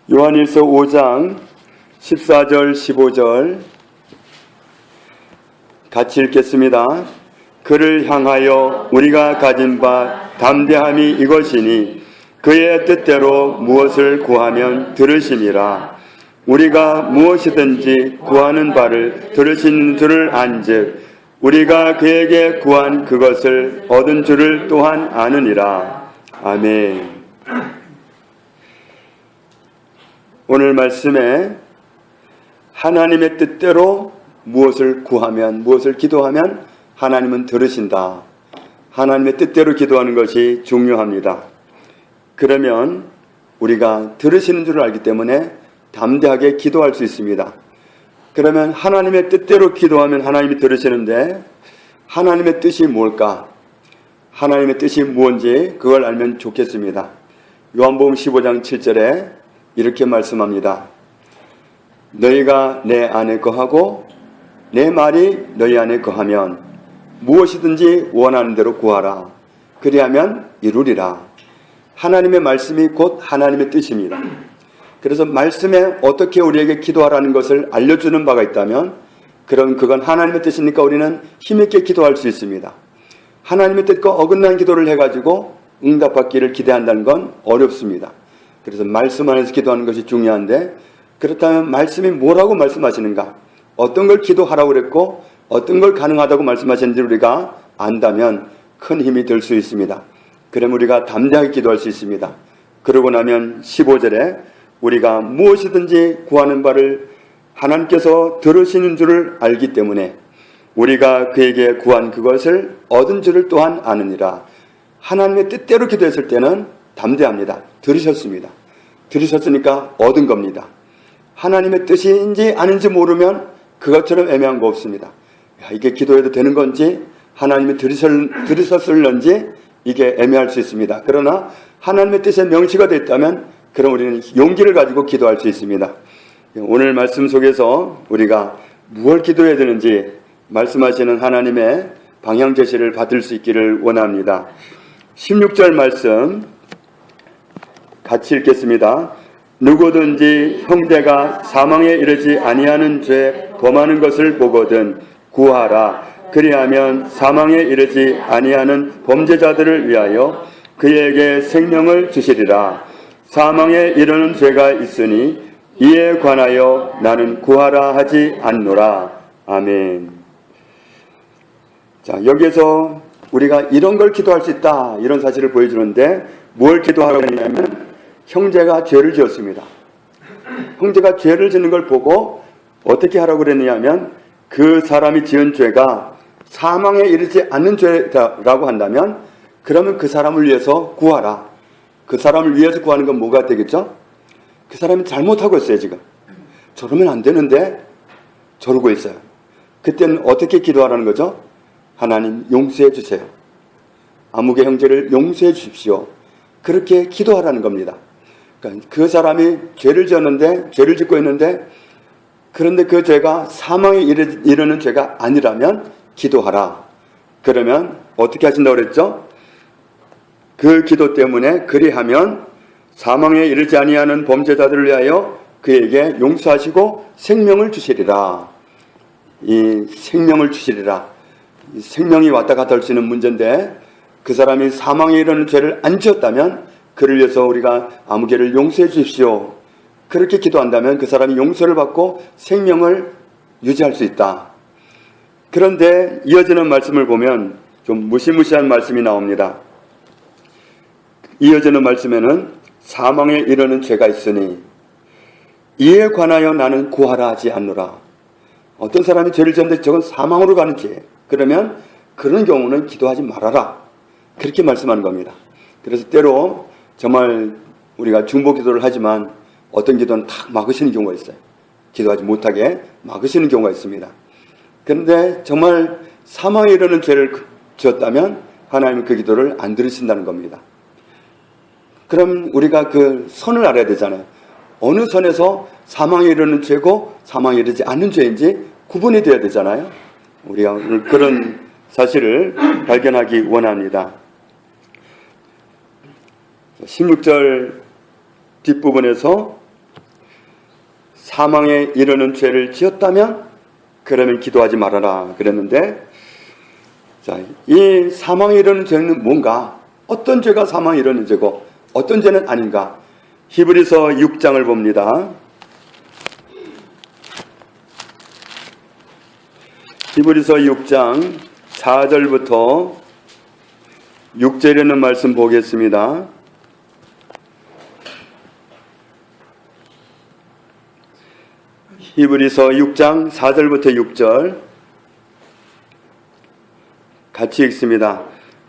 요한일서 5장 14절 15절 같이 읽겠습니다. 그를 향하여 우리가 가진 바 담대함이 이것이니 그의 뜻대로 무엇을 구하면 들으시니라. 우리가 무엇이든지 구하는 바를 들으시는 줄을 안즉 우리가 그에게 구한 그것을 얻은 줄을 또한 아느니라. 아멘. 오늘 말씀에 하나님의 뜻대로 무엇을 구하면, 무엇을 기도하면 하나님은 들으신다. 하나님의 뜻대로 기도하는 것이 중요합니다. 그러면 우리가 들으시는 줄 알기 때문에 담대하게 기도할 수 있습니다. 그러면 하나님의 뜻대로 기도하면 하나님이 들으시는데 하나님의 뜻이 뭘까? 하나님의 뜻이 무엇인지 그걸 알면 좋겠습니다. 요한복음 15장 7절에 이렇게 말씀합니다. 너희가 내 안에 거하고 내 말이 너희 안에 거하면 무엇이든지 원하는 대로 구하라. 그리하면 이루리라. 하나님의 말씀이 곧 하나님의 뜻입니다. 그래서 말씀에 어떻게 우리에게 기도하라는 것을 알려주는 바가 있다면 그건 하나님의 뜻이니까 우리는 힘있게 기도할 수 있습니다. 하나님의 뜻과 어긋난 기도를 해가지고 응답받기를 기대한다는 건 어렵습니다. 그래서 말씀 안에서 기도하는 것이 중요한데 그렇다면 말씀이 뭐라고 말씀하시는가? 어떤 걸 기도하라고 그랬고 어떤 걸 가능하다고 말씀하시는지 우리가 안다면 큰 힘이 될 수 있습니다. 그러면 우리가 담대하게 기도할 수 있습니다. 그러고 나면 15절에 우리가 무엇이든지 구하는 바를 하나님께서 들으시는 줄을 알기 때문에 우리가 그에게 구한 그것을 얻은 줄을 또한 아느니라. 하나님의 뜻대로 기도했을 때는 담대합니다. 들으셨습니다. 들으셨으니까 얻은 겁니다. 하나님의 뜻인지 아닌지 모르면 그것처럼 애매한 거 없습니다. 이게 기도해도 되는 건지 하나님이 들으셨을런지 이게 애매할 수 있습니다. 그러나 하나님의 뜻에 명시가 됐다면 그럼 우리는 용기를 가지고 기도할 수 있습니다. 오늘 말씀 속에서 우리가 무엇을 기도해야 되는지 말씀하시는 하나님의 방향 제시를 받을 수 있기를 원합니다. 16절 말씀 같이 읽겠습니다. 누구든지 형제가 사망에 이르지 아니하는 죄 범하는 것을 보거든 구하라. 그리하면 사망에 이르지 아니하는 범죄자들을 위하여 그에게 생명을 주시리라. 사망에 이르는 죄가 있으니 이에 관하여 나는 구하라 하지 않노라. 아멘. 자, 여기에서 우리가 이런 걸 기도할 수 있다 이런 사실을 보여주는데 뭘 기도하라고 했냐면 형제가 죄를 지었습니다. 형제가 죄를 짓는 걸 보고 어떻게 하라고 그랬냐면 그 사람이 지은 죄가 사망에 이르지 않는 죄라고 한다면 그러면 그 사람을 위해서 구하라. 그 사람을 위해서 구하는 건 뭐가 되겠죠? 그 사람이 잘못하고 있어요 지금. 저러면 안 되는데 저러고 있어요. 그때는 어떻게 기도하라는 거죠? 하나님 용서해 주세요. 아무개 형제를 용서해 주십시오. 그렇게 기도하라는 겁니다. 그러니까 그 사람이 죄를 짓고 있는데 그런데 그 죄가 사망에 이르는 죄가 아니라면 기도하라. 그러면 어떻게 하신다고 그랬죠? 그 기도 때문에 그리하면 사망에 이르지 아니하는 범죄자들을 위하여 그에게 용서하시고 생명을 주시리라. 이 생명을 주시리라. 이 생명이 왔다 갔다 할 수 있는 문제인데 그 사람이 사망에 이르는 죄를 안 지었다면 그를 위해서 우리가 아무개를 용서해 주십시오. 그렇게 기도한다면 그 사람이 용서를 받고 생명을 유지할 수 있다. 그런데 이어지는 말씀을 보면 좀 무시무시한 말씀이 나옵니다. 이어지는 말씀에는 사망에 이르는 죄가 있으니 이에 관하여 나는 구하라 하지 않노라. 어떤 사람이 죄를 지었는데 저건 사망으로 가는 죄. 그러면 그런 경우는 기도하지 말아라. 그렇게 말씀하는 겁니다. 그래서 때로 정말 우리가 중보 기도를 하지만 어떤 기도는 탁 막으시는 경우가 있어요. 기도하지 못하게 막으시는 경우가 있습니다. 그런데 정말 사망에 이르는 죄를 지었다면 하나님은 그 기도를 안 들으신다는 겁니다. 그럼 우리가 그 선을 알아야 되잖아요. 어느 선에서 사망에 이르는 죄고 사망에 이르지 않는 죄인지 구분이 되어야 되잖아요. 우리가 오늘 그런 사실을 발견하기 원합니다. 16절 뒷부분에서 사망에 이르는 죄를 지었다면 그러면 기도하지 말아라 그랬는데, 자, 이 사망에 이르는 죄는 뭔가, 어떤 죄가 사망에 이르는 죄고 어떤 죄는 아닌가. 히브리서 6장을 봅니다. 히브리서 6장 4절부터 6절에 있는 말씀 보겠습니다. 히브리서 6장 4절부터 6절 같이 읽습니다.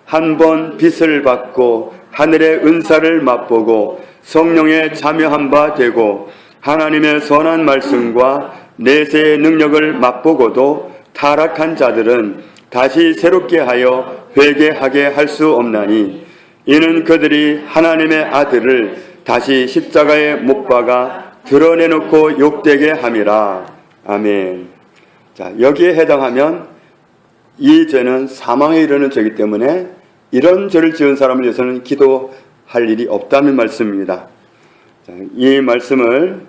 한 번 빚을 받고 하늘의 은사를 맛보고 성령에 참여한 바 되고 하나님의 선한 말씀과 내세의 능력을 맛보고도 타락한 자들은 다시 새롭게 하여 회개하게 할 수 없나니 이는 그들이 하나님의 아들을 다시 십자가에 못 박아 드러내놓고 욕되게 함이라. 아멘. 자, 여기에 해당하면 이 죄는 사망에 이르는 죄이기 때문에 이런 죄를 지은 사람을 위해서는 기도할 일이 없다는 말씀입니다. 자, 이 말씀을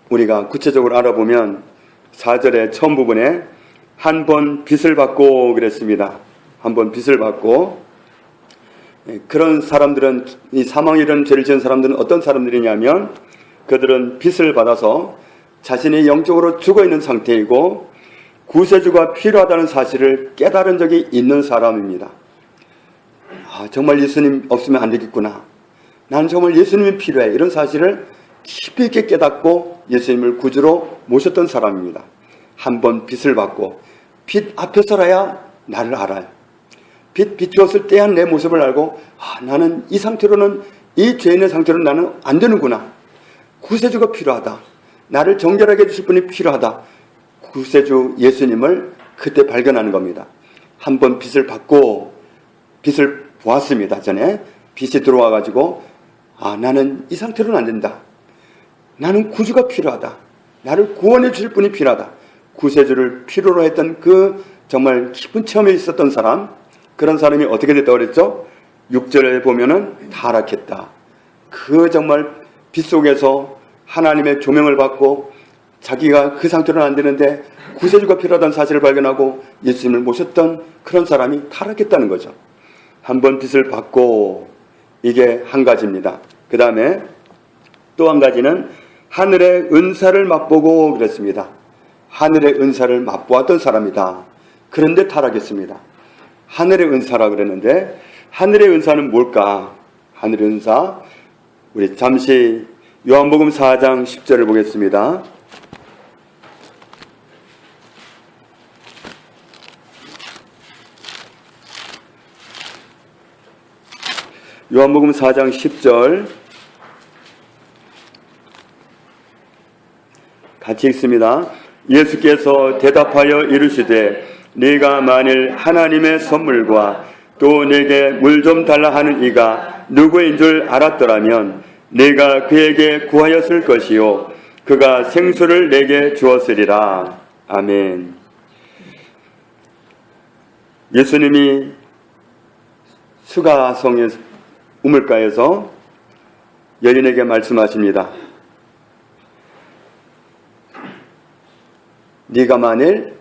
우리가 구체적으로 알아보면 4절의 처음 부분에 한 번 빚을 받고 그랬습니다. 한 번 빚을 받고, 그런 사람들은, 이 사망에 이르는 죄를 지은 사람들은 어떤 사람들이냐면 그들은 빚을 받아서 자신이 영적으로 죽어있는 상태이고 구세주가 필요하다는 사실을 깨달은 적이 있는 사람입니다. 아, 정말 예수님 없으면 안 되겠구나. 나는 정말 예수님이 필요해. 이런 사실을 깊이 있게 깨닫고 예수님을 구주로 모셨던 사람입니다. 한 번 빚을 받고, 빚 앞에서라야 나를 알아요. 빚 비추었을 때야 내 모습을 알고, 아, 나는 이 상태로는, 이 죄인의 상태로는 나는 안 되는구나. 구세주가 필요하다. 나를 정결하게 해주실 분이 필요하다. 구세주 예수님을 그때 발견하는 겁니다. 한 번 빚을 받고, 빚을 보았습니다. 전에 빚이 들어와가지고, 아, 나는 이 상태로는 안 된다. 나는 구주가 필요하다. 나를 구원해 주실 분이 필요하다. 구세주를 필요로 했던 그 정말 깊은 체험이 있었던 사람, 그런 사람이 어떻게 됐다고 그랬죠? 6절에 보면은 타락했다. 그 정말 빚 속에서 하나님의 조명을 받고 자기가 그 상태로는 안 되는데 구세주가 필요하다는 사실을 발견하고 예수님을 모셨던 그런 사람이 타락했다는 거죠. 한 번 빚을 받고, 이게 한 가지입니다. 그 다음에 또 한 가지는 하늘의 은사를 맛보고 그랬습니다. 하늘의 은사를 맛보았던 사람이다. 그런데 타락했습니다. 하늘의 은사라 그랬는데 하늘의 은사는 뭘까? 하늘의 은사, 우리 잠시 요한복음 4장 10절을 보겠습니다. 요한복음 4장 10절 같이 읽습니다. 예수께서 대답하여 이르시되 네가 만일 하나님의 선물과 또 내게 물 좀 달라 하는 이가 누구인 줄 알았더라면 내가 그에게 구하였을 것이요 그가 생수를 내게 주었으리라. 아멘. 예수님이 수가성의 우물가에서 여인에게 말씀하십니다. 네가 만일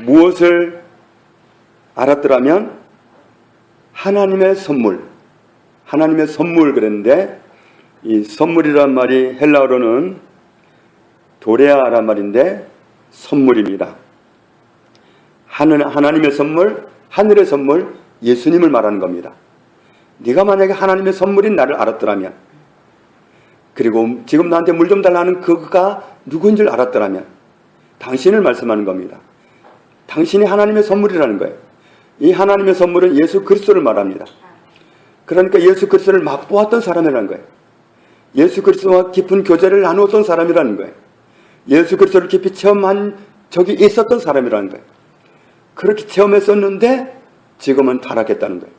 무엇을 알았더라면 하나님의 선물 그랬는데, 이 선물이란 말이 헬라어로는 도레아란 말인데 선물입니다. 하나님의 선물, 하늘의 선물, 예수님을 말하는 겁니다. 네가 만약에 하나님의 선물인 나를 알았더라면, 그리고 지금 나한테 물 좀 달라는 그가 누구인 줄 알았더라면, 당신을 말씀하는 겁니다. 당신이 하나님의 선물이라는 거예요. 이 하나님의 선물은 예수 그리스도를 말합니다. 그러니까 예수 그리스도를 맛보았던 사람이라는 거예요. 예수 그리스도와 깊은 교제를 나누었던 사람이라는 거예요. 예수 그리스도를 깊이 체험한 적이 있었던 사람이라는 거예요. 그렇게 체험했었는데 지금은 타락했다는 거예요.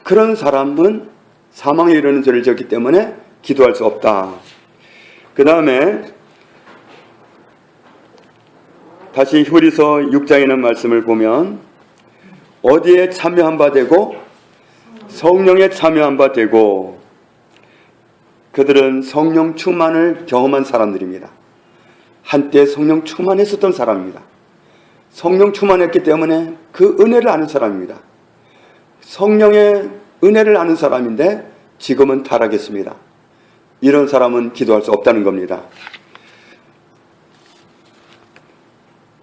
그런 사람은 사망에 이르는 죄를 지었기 때문에 기도할 수 없다. 그 다음에 다시 히브리서 6장에 있는 말씀을 보면 어디에 참여한 바 되고 성령에 참여한 바 되고, 그들은 성령 충만을 경험한 사람들입니다. 한때 성령 충만했었던 사람입니다. 성령 충만했기 때문에 그 은혜를 아는 사람입니다. 성령의 은혜를 아는 사람인데 지금은 타락했습니다. 이런 사람은 기도할 수 없다는 겁니다.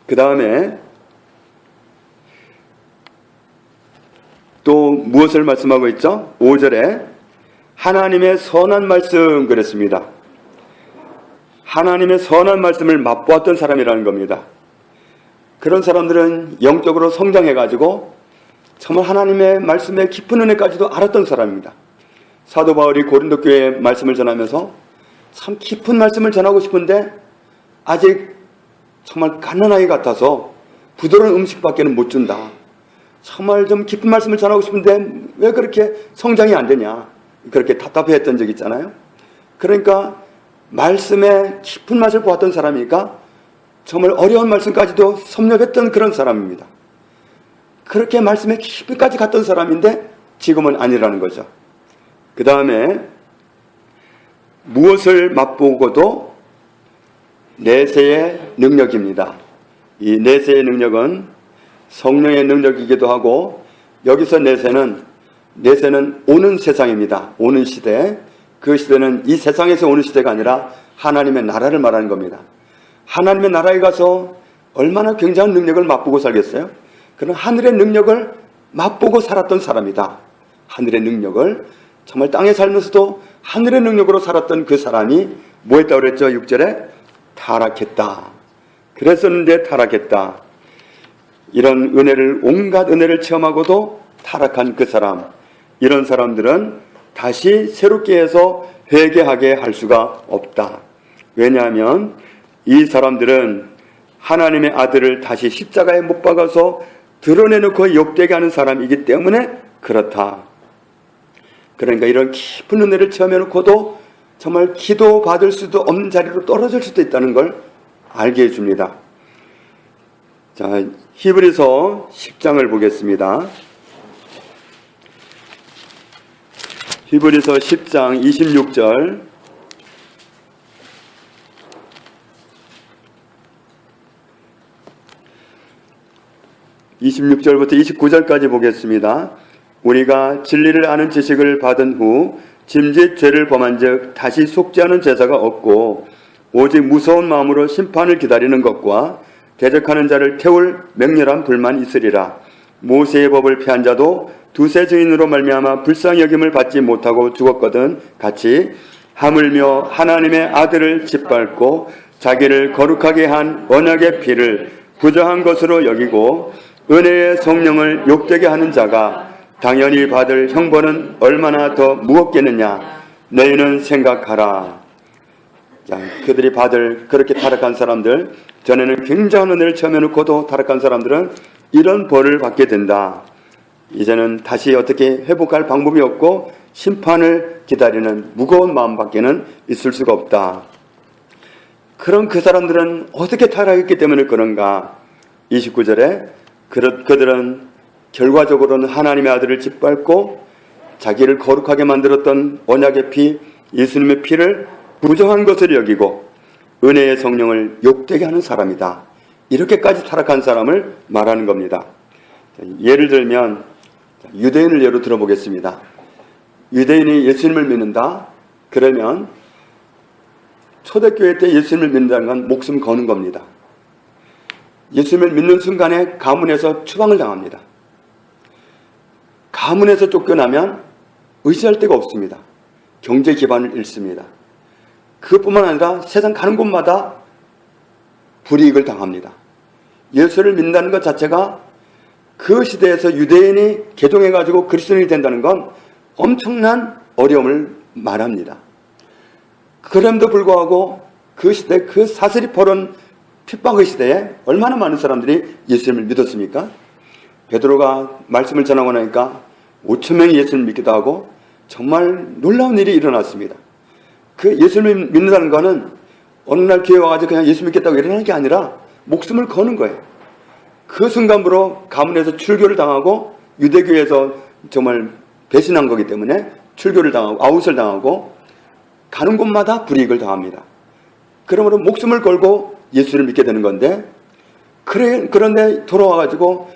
그 다음에 또 무엇을 말씀하고 있죠? 5절에 하나님의 선한 말씀 그랬습니다. 하나님의 선한 말씀을 맛보았던 사람이라는 겁니다. 그런 사람들은 영적으로 성장해가지고 정말 하나님의 말씀의 깊은 은혜까지도 알았던 사람입니다. 사도 바울이 고린도 교회에 말씀을 전하면서 참 깊은 말씀을 전하고 싶은데 아직 정말 가난아이 같아서 부드러운 음식밖에는 못 준다. 정말 좀 깊은 말씀을 전하고 싶은데 왜 그렇게 성장이 안 되냐. 그렇게 답답해했던 적이 있잖아요. 그러니까 말씀의 깊은 맛을 보았던 사람이니까 정말 어려운 말씀까지도 섭렵했던 그런 사람입니다. 그렇게 말씀의 깊이까지 갔던 사람인데 지금은 아니라는 거죠. 그 다음에 무엇을 맛보고도 내세의 능력입니다. 이 내세의 능력은 성령의 능력이기도 하고 여기서 내세는 오는 세상입니다. 오는 시대. 그 시대는 이 세상에서 오는 시대가 아니라 하나님의 나라를 말하는 겁니다. 하나님의 나라에 가서 얼마나 굉장한 능력을 맛보고 살겠어요? 그런 하늘의 능력을 맛보고 살았던 사람이다. 하늘의 능력을 정말 땅에 살면서도 하늘의 능력으로 살았던 그 사람이 뭐 했다고 그랬죠? 6절에 타락했다. 그랬었는데 타락했다. 이런 은혜를 온갖 은혜를 체험하고도 타락한 그 사람, 이런 사람들은 다시 새롭게 해서 회개하게 할 수가 없다. 왜냐하면 이 사람들은 하나님의 아들을 다시 십자가에 못 박아서 드러내놓고 욕되게 하는 사람이기 때문에 그렇다. 그러니까 이런 깊은 은혜를 체험해놓고도 정말 기도 받을 수도 없는 자리로 떨어질 수도 있다는 걸 알게 해줍니다. 자, 히브리서 10장을 보겠습니다. 히브리서 10장 26절. (26절부터) 29절까지 보겠습니다. 우리가 진리를 아는 지식을 받은 후 짐짓 죄를 범한 즉 다시 속지 않은 제사가 없고 오직 무서운 마음으로 심판을 기다리는 것과 대적하는 자를 태울 맹렬한 불만 있으리라. 모세의 법을 피한 자도 두세 증인으로 말미암아 불쌍히 여김을 받지 못하고 죽었거든 같이 하물며 하나님의 아들을 짓밟고 자기를 거룩하게 한 언약의 피를 부정한 것으로 여기고 은혜의 성령을 욕되게 하는 자가 당연히 받을 형벌은 얼마나 더 무겁겠느냐. 너희는 생각하라. 자, 그들이 받을 그렇게 타락한 사람들, 전에는 굉장한 은혜를 체험해놓고도 타락한 사람들은 이런 벌을 받게 된다. 이제는 다시 어떻게 회복할 방법이 없고 심판을 기다리는 무거운 마음밖에는 있을 수가 없다. 그런 그 사람들은 어떻게 타락했기 때문에 그런가? 29절에 그들은 결과적으로는 하나님의 아들을 짓밟고 자기를 거룩하게 만들었던 언약의 피, 예수님의 피를 부정한 것을 여기고 은혜의 성령을 욕되게 하는 사람이다. 이렇게까지 타락한 사람을 말하는 겁니다. 예를 들면 유대인을 예로 들어보겠습니다. 유대인이 예수님을 믿는다? 그러면 초대교회 때 예수님을 믿는다는 건 목숨 거는 겁니다. 예수님을 믿는 순간에 가문에서 추방을 당합니다. 가문에서 쫓겨나면 의지할 데가 없습니다. 경제 기반을 잃습니다. 그뿐만 아니라 세상 가는 곳마다 불이익을 당합니다. 예수를 믿는다는 것 자체가 그 시대에서 유대인이 개종해가지고 그리스도인이 된다는 건 엄청난 어려움을 말합니다. 그럼에도 불구하고 그 시대, 그 사슬이 퍼런 핍박의 시대에 얼마나 많은 사람들이 예수님을 믿었습니까? 베드로가 말씀을 전하고 나니까 5,000명이 예수님을 믿기도 하고 정말 놀라운 일이 일어났습니다. 그 예수님을 믿는다는 거는 어느 날 교회 와가지고 그냥 예수 믿겠다고 일어나는 게 아니라 목숨을 거는 거예요. 그 순간부로 가문에서 출교를 당하고 유대교회에서 정말 배신한 거기 때문에 출교를 당하고 아웃을 당하고 가는 곳마다 불이익을 당합니다. 그러므로 목숨을 걸고 예수를 믿게 되는 건데, 그런데 돌아와가지고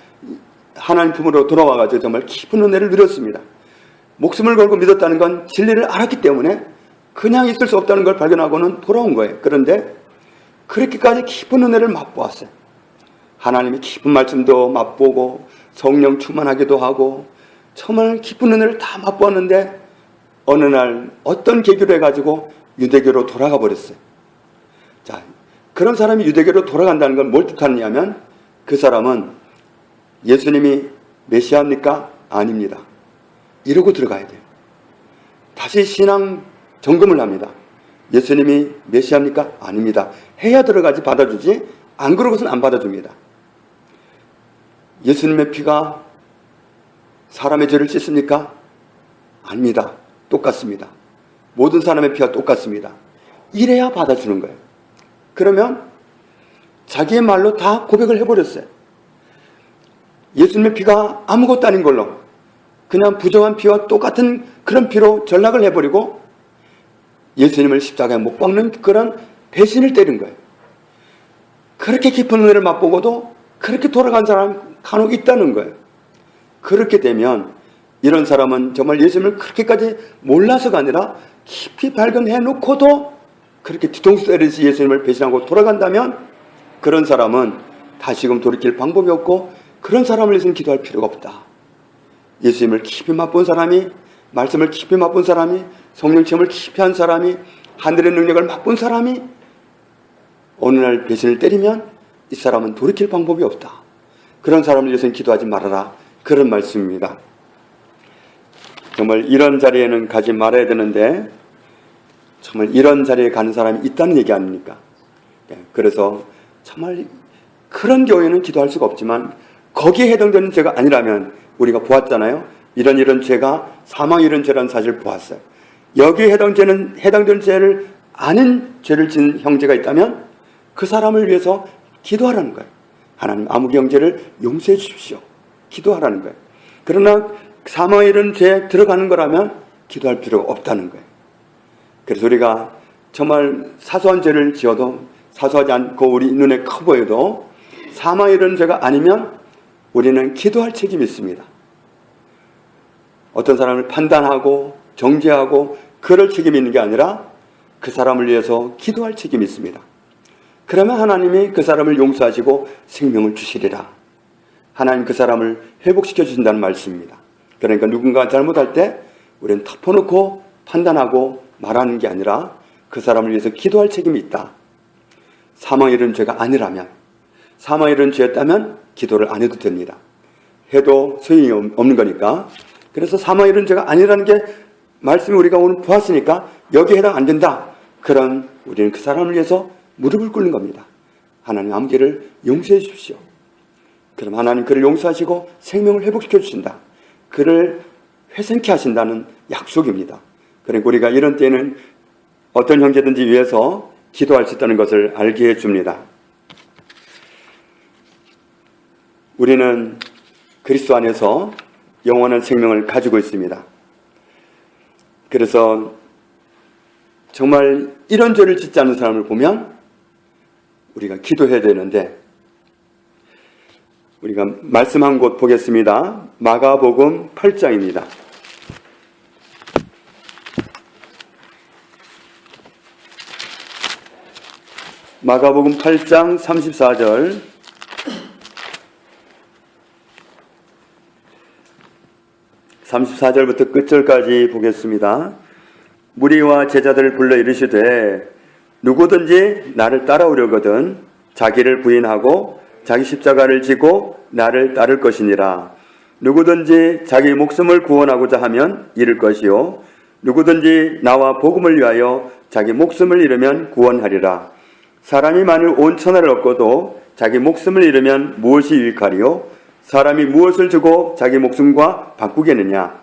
하나님 품으로 돌아와가지고 정말 깊은 은혜를 누렸습니다. 목숨을 걸고 믿었다는 건 진리를 알았기 때문에 그냥 있을 수 없다는 걸 발견하고는 돌아온 거예요. 그런데 그렇게까지 깊은 은혜를 맛보았어요. 하나님이 깊은 말씀도 맛보고 성령 충만하기도 하고 정말 깊은 은혜를 다 맛보았는데 어느 날 어떤 계기로 해가지고 유대교로 돌아가 버렸어요. 자, 그런 사람이 유대교로 돌아간다는 건 뭘 뜻하느냐면 그 사람은 예수님이 메시아입니까? 아닙니다. 이러고 들어가야 돼요. 다시 신앙 점검을 합니다. 예수님이 메시아입니까? 아닙니다. 해야 들어가지 받아주지, 안 그러고서는 안 받아줍니다. 예수님의 피가 사람의 죄를 씻습니까? 아닙니다. 똑같습니다. 모든 사람의 피와 똑같습니다. 이래야 받아주는 거예요. 그러면 자기의 말로 다 고백을 해버렸어요. 예수님의 피가 아무것도 아닌 걸로 그냥 부정한 피와 똑같은 그런 피로 전락을 해버리고 예수님을 십자가에 못 박는 그런 배신을 때린 거예요. 그렇게 깊은 은혜를 맛보고도 그렇게 돌아간 사람 간혹 있다는 거예요. 그렇게 되면 이런 사람은 정말 예수님을 그렇게까지 몰라서가 아니라 깊이 발견해 놓고도 그렇게 뒤통수 때리듯이 예수님을 배신하고 돌아간다면 그런 사람은 다시금 돌이킬 방법이 없고 그런 사람을 위해서는 기도할 필요가 없다. 예수님을 깊이 맛본 사람이, 말씀을 깊이 맛본 사람이, 성령 체험을 깊이 한 사람이, 하늘의 능력을 맛본 사람이 어느 날 배신을 때리면 이 사람은 돌이킬 방법이 없다. 그런 사람을 위해서는 기도하지 말아라. 그런 말씀입니다. 정말 이런 자리에는 가지 말아야 되는데 정말 이런 자리에 가는 사람이 있다는 얘기 아닙니까? 그래서 정말 그런 경우에는 기도할 수가 없지만 거기에 해당되는 죄가 아니라면 우리가 보았잖아요. 이런 죄가 사망 이런 죄라는 사실을 보았어요. 여기에 해당되는 죄를 아는 죄를 지은 형제가 있다면 그 사람을 위해서 기도하라는 거예요. 하나님 아무 형제를 용서해 주십시오. 기도하라는 거예요. 그러나 사망 이런 죄에 들어가는 거라면 기도할 필요가 없다는 거예요. 그래서 우리가 정말 사소한 죄를 지어도 사소하지 않고 우리 눈에 커 보여도 사망 이런 죄가 아니면 우리는 기도할 책임이 있습니다. 어떤 사람을 판단하고 정죄하고 그럴 책임이 있는 게 아니라 그 사람을 위해서 기도할 책임이 있습니다. 그러면 하나님이 그 사람을 용서하시고 생명을 주시리라. 하나님 그 사람을 회복시켜 주신다는 말씀입니다. 그러니까 누군가 잘못할 때 우리는 덮어놓고 판단하고 말하는 게 아니라 그 사람을 위해서 기도할 책임이 있다. 사망 이런 죄가 아니라면, 사망 이런 죄였다면 기도를 안 해도 됩니다. 해도 소용이 없는 거니까. 그래서 사망 이런 죄가 아니라는 게 말씀이 우리가 오늘 보았으니까 여기에 해당 안 된다. 그럼 우리는 그 사람을 위해서 무릎을 꿇는 겁니다. 하나님 아무개를 용서해 주십시오. 그럼 하나님 그를 용서하시고 생명을 회복시켜 주신다. 그를 회생케 하신다는 약속입니다. 그러니까 우리가 이런 때에는 어떤 형제든지 위해서 기도할 수 있다는 것을 알게 해줍니다. 우리는 그리스도 안에서 영원한 생명을 가지고 있습니다. 그래서 정말 이런 죄를 짓지 않는 사람을 보면 우리가 기도해야 되는데 우리가 말씀한 곳 보겠습니다. 마가복음 8장입니다. 마가복음 8장 34절 34절부터 끝절까지 보겠습니다. 무리와 제자들을 불러 이르시되 누구든지 나를 따라오려거든 자기를 부인하고 자기 십자가를 지고 나를 따를 것이니라. 누구든지 자기 목숨을 구원하고자 하면 잃을 것이요 누구든지 나와 복음을 위하여 자기 목숨을 잃으면 구원하리라. 사람이 만일 온 천하를 얻고도 자기 목숨을 잃으면 무엇이 유익하리요? 사람이 무엇을 주고 자기 목숨과 바꾸겠느냐?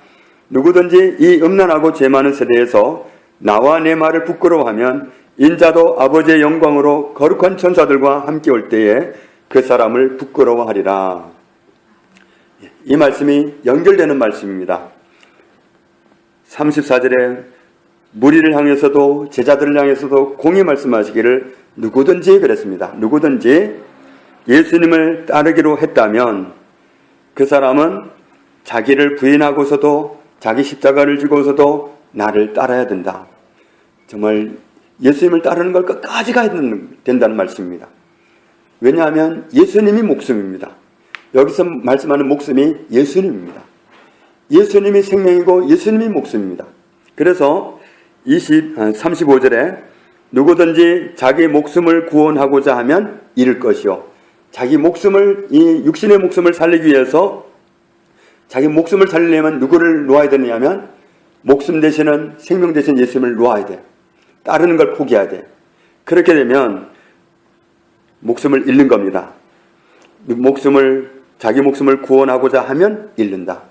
누구든지 이 음란하고 죄 많은 세대에서 나와 내 말을 부끄러워하면 인자도 아버지의 영광으로 거룩한 천사들과 함께 올 때에 그 사람을 부끄러워하리라. 이 말씀이 연결되는 말씀입니다. 34절에 무리를 향해서도 제자들을 향해서도 공히 말씀하시기를 누구든지 그랬습니다. 누구든지 예수님을 따르기로 했다면 그 사람은 자기를 부인하고서도 자기 십자가를 지고서도 나를 따라야 된다. 정말 예수님을 따르는 걸 끝까지 가야 된다는 말씀입니다. 왜냐하면 예수님이 목숨입니다. 여기서 말씀하는 목숨이 예수님입니다. 예수님이 생명이고 예수님이 목숨입니다. 그래서 35절에 누구든지 자기 목숨을 구원하고자 하면 잃을 것이요. 자기 목숨을, 이 육신의 목숨을 살리기 위해서 자기 목숨을 살리려면 누구를 놓아야 되느냐면 목숨 대신은 생명 대신 예수님을 놓아야 돼. 따르는 걸 포기해야 돼. 그렇게 되면 목숨을 잃는 겁니다. 자기 목숨을 구원하고자 하면 잃는다.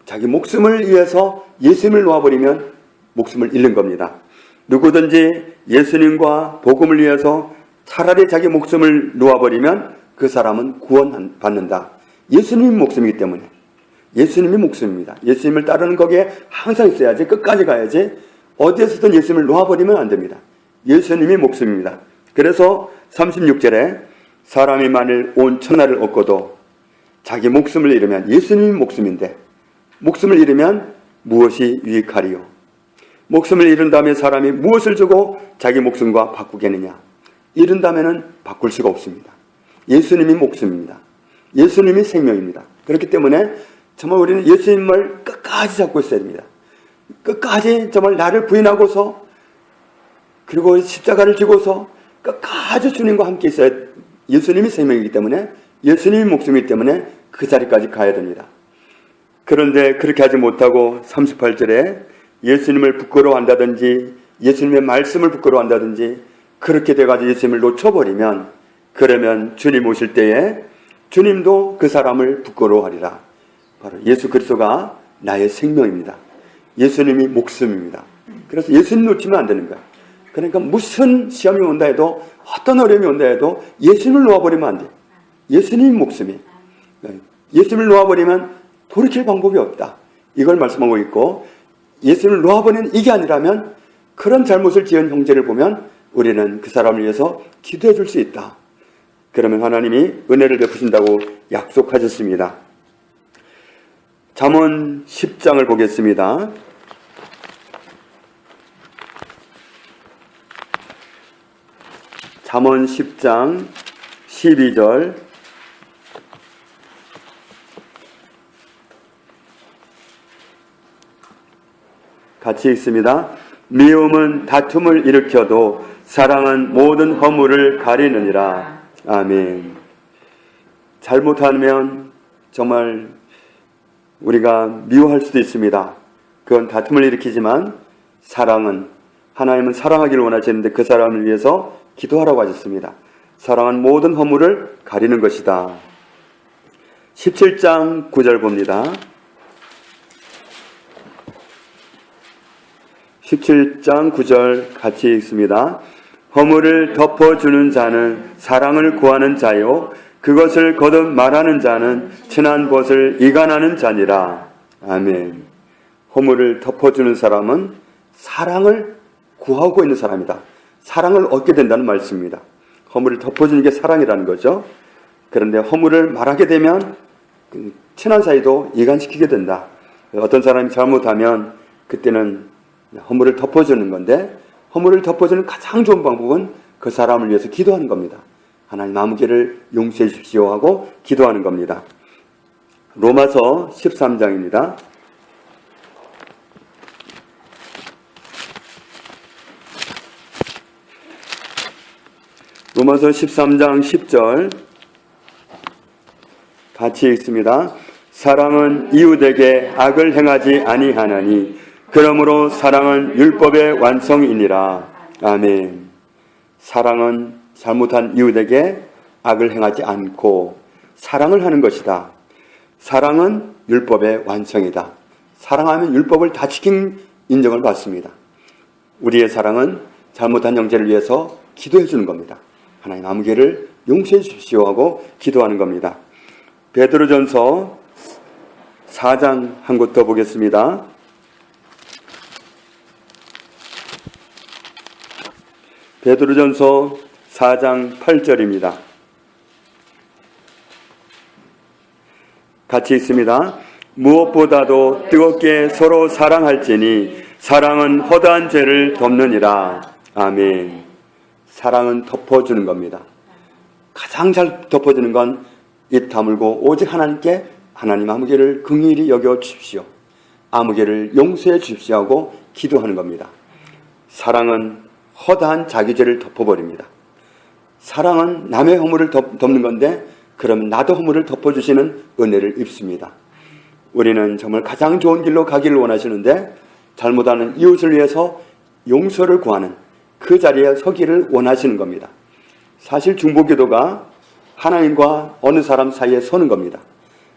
자기 목숨을 위해서 예수님을 놓아버리면 목숨을 잃는 겁니다. 누구든지 예수님과 복음을 위해서 차라리 자기 목숨을 놓아버리면 그 사람은 구원받는다. 예수님이 목숨이기 때문에. 예수님이 목숨입니다. 예수님을 따르는 거기에 항상 있어야지. 끝까지 가야지. 어디에서든 예수님을 놓아버리면 안 됩니다. 예수님이 목숨입니다. 그래서 36절에 사람이 만일 온 천하를 얻고도 자기 목숨을 잃으면, 예수님이 목숨인데 목숨을 잃으면 무엇이 유익하리요? 목숨을 잃은 다음에 사람이 무엇을 주고 자기 목숨과 바꾸겠느냐? 잃은 다음에는 바꿀 수가 없습니다. 예수님이 목숨입니다. 예수님이 생명입니다. 그렇기 때문에 정말 우리는 예수님을 끝까지 잡고 있어야 됩니다. 끝까지 정말 나를 부인하고서 그리고 십자가를 지고서 끝까지 주님과 함께 있어야, 예수님이 생명이기 때문에, 예수님이 목숨이기 때문에 그 자리까지 가야 됩니다. 그런데 그렇게 하지 못하고 38절에 예수님을 부끄러워한다든지 예수님의 말씀을 부끄러워한다든지 그렇게 돼가지고 예수님을 놓쳐버리면, 그러면 주님 오실 때에 주님도 그 사람을 부끄러워하리라. 바로 예수 그리스도가 나의 생명입니다. 예수님이 목숨입니다. 그래서 예수님 놓치면 안 되는 거야. 그러니까 무슨 시험이 온다 해도, 어떤 어려움이 온다 해도 예수님을 놓아버리면 안 돼. 예수님이 목숨이. 예수님을 놓아버리면 돌이킬 방법이 없다. 이걸 말씀하고 있고, 예수님을 놓아버리는 이게 아니라면 그런 잘못을 지은 형제를 보면 우리는 그 사람을 위해서 기도해 줄 수 있다. 그러면 하나님이 은혜를 베푸신다고 약속하셨습니다. 잠언 10장을 보겠습니다. 잠언 10장 12절 같이 읽습니다. 미움은 다툼을 일으켜도 사랑은 모든 허물을 가리느니라. 아멘. 잘못하면 정말 우리가 미워할 수도 있습니다. 그건 다툼을 일으키지만 사랑은, 하나님은 사랑하기를 원하시는데 그 사람을 위해서 기도하라고 하셨습니다. 사랑은 모든 허물을 가리는 것이다. 17장 9절 봅니다. 17장 9절 같이 읽습니다. 허물을 덮어주는 자는 사랑을 구하는 자요, 그것을 거듭 말하는 자는 친한 것을 이간하는 자니라. 아멘. 허물을 덮어주는 사람은 사랑을 구하고 있는 사람이다. 사랑을 얻게 된다는 말씀입니다. 허물을 덮어주는 게 사랑이라는 거죠. 그런데 허물을 말하게 되면 친한 사이도 이간시키게 된다. 어떤 사람이 잘못하면 그때는 허물을 덮어주는 건데, 허물을 덮어주는 가장 좋은 방법은 그 사람을 위해서 기도하는 겁니다. 하나님 아무 죄를 용서해 주십시오 하고 기도하는 겁니다. 로마서 13장입니다. 로마서 13장 10절 같이 읽습니다. 사랑은 이웃에게 악을 행하지 아니하나니 그러므로 사랑은 율법의 완성이니라. 아멘. 사랑은 잘못한 이웃에게 악을 행하지 않고 사랑을 하는 것이다. 사랑은 율법의 완성이다. 사랑하면 율법을 다 지킨 인정을 받습니다. 우리의 사랑은 잘못한 형제를 위해서 기도해 주는 겁니다. 하나님 아무 죄를 용서해 주십시오 하고 기도하는 겁니다. 베드로전서 4장 한 곳 더 보겠습니다. 베드로전서 4장 8절입니다. 같이 있습니다. 무엇보다도 뜨겁게 서로 사랑할지니 사랑은 허다한 죄를 덮느니라. 아멘. 사랑은 덮어주는 겁니다. 가장 잘 덮어주는 건 입 다물고 오직 하나님께 하나님 아무 죄를 긍휼히 여겨 주십시오. 아무 죄를 용서해 주십시오 하고 기도하는 겁니다. 사랑은 허다한 자기 죄를 덮어버립니다. 사랑은 남의 허물을 덮는 건데 그러면 나도 허물을 덮어주시는 은혜를 입습니다. 우리는 정말 가장 좋은 길로 가기를 원하시는데 잘못하는 이웃을 위해서 용서를 구하는 그 자리에 서기를 원하시는 겁니다. 사실 중보기도가 하나님과 어느 사람 사이에 서는 겁니다.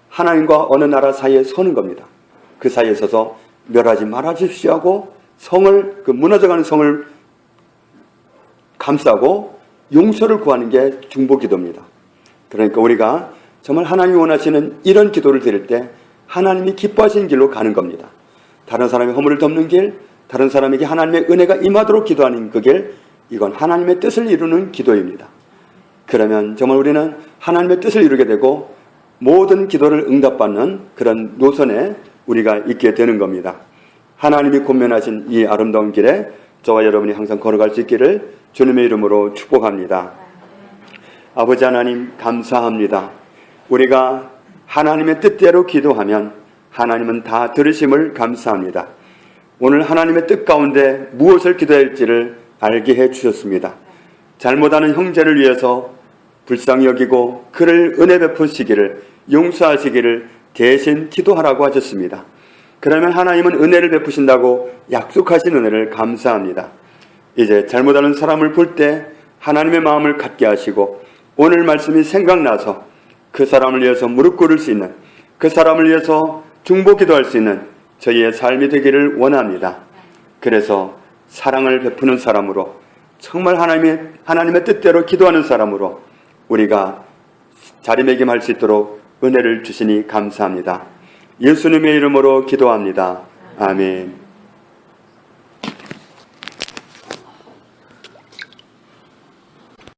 하나님과 어느 나라 사이에 서는 겁니다. 그 사이에 서서 멸하지 말아주십시오 하고 성을, 그 무너져가는 성을 감싸고 용서를 구하는 게 중보기도입니다. 그러니까 우리가 정말 하나님이 원하시는 이런 기도를 드릴 때 하나님이 기뻐하시는 길로 가는 겁니다. 다른 사람의 허물을 덮는 길, 다른 사람에게 하나님의 은혜가 임하도록 기도하는 그 길, 이건 하나님의 뜻을 이루는 기도입니다. 그러면 정말 우리는 하나님의 뜻을 이루게 되고 모든 기도를 응답받는 그런 노선에 우리가 있게 되는 겁니다. 하나님이 권면하신 이 아름다운 길에 저와 여러분이 항상 걸어갈 수 있기를 주님의 이름으로 축복합니다. 아버지 하나님 감사합니다. 우리가 하나님의 뜻대로 기도하면 하나님은 다 들으심을 감사합니다. 오늘 하나님의 뜻 가운데 무엇을 기도해야 할지를 알게 해주셨습니다. 잘못하는 형제를 위해서 불쌍히 여기고 그를 은혜 베푸시기를, 용서하시기를 대신 기도하라고 하셨습니다. 그러면 하나님은 은혜를 베푸신다고 약속하신 은혜를 감사합니다. 이제 잘못하는 사람을 볼 때 하나님의 마음을 갖게 하시고 오늘 말씀이 생각나서 그 사람을 위해서 무릎 꿇을 수 있는, 그 사람을 위해서 중보 기도할 수 있는 저희의 삶이 되기를 원합니다. 그래서 사랑을 베푸는 사람으로, 정말 하나님의 뜻대로 기도하는 사람으로 우리가 자리매김할 수 있도록 은혜를 주시니 감사합니다. 예수님의 이름으로 기도합니다. 아멘.